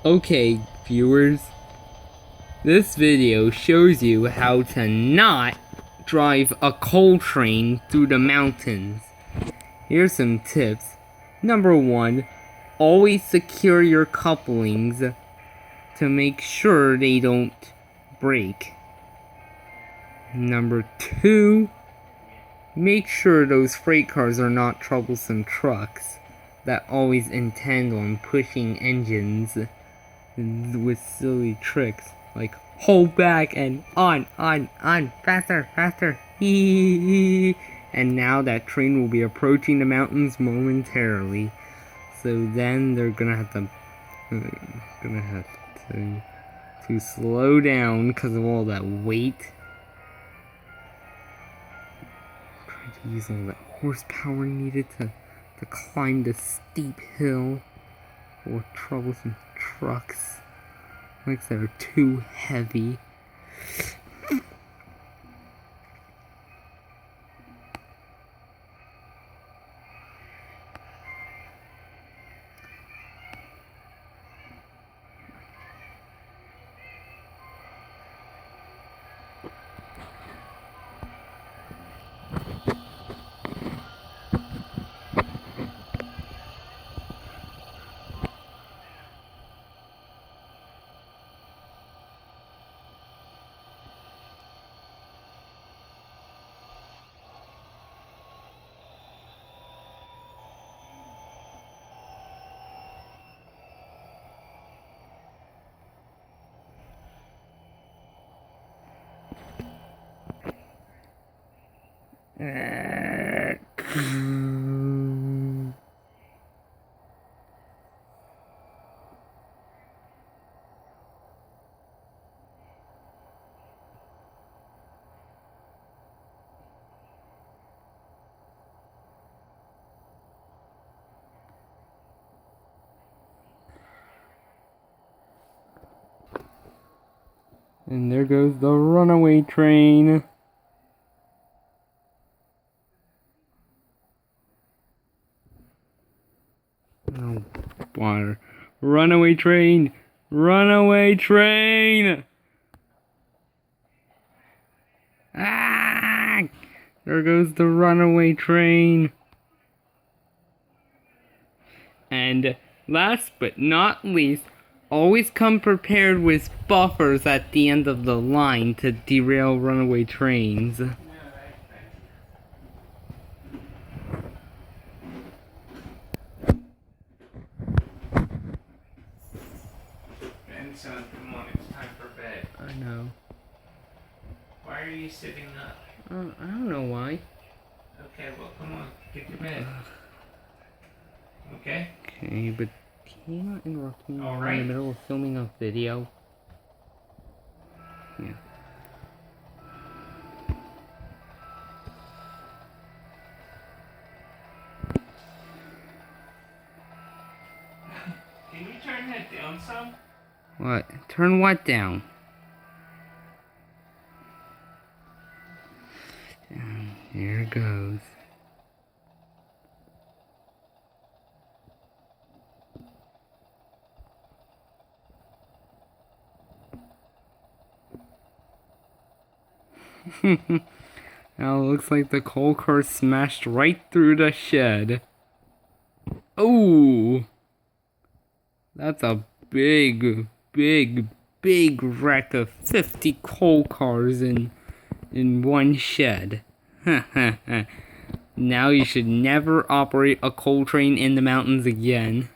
Okay, viewers, this video shows you how to not drive a coal train through the mountains. Here's some tips. Number 1, always secure your couplings to make sure they don't break. Number 2, make sure those freight cars are not troublesome trucks that always intend on pushing engines with silly tricks like hold back and on, faster, faster, and now that train will be approaching the mountains momentarily. So then they're gonna have to slow down because of all that weight. Try to use all that horsepower needed to climb the steep hill or troublesome trucks like that are too heavy. And there goes the runaway train. Oh, water. Runaway train! Runaway train! Ah! There goes the runaway train. And last but not least, always come prepared with buffers at the end of the line to derail runaway trains. Son, come on, it's time for bed. I know. Why are you sitting up? I don't know why. Okay, well, come on, get to bed. Okay? Okay, but can you not interrupt me All in right. the middle of filming a video? Yeah. Can you turn that down some? What? Turn what down? Here it goes. Now it looks like the coal car smashed right through the shed. Oh! That's a big wreck of 50 coal cars in one shed. Now you should never operate a coal train in the mountains again.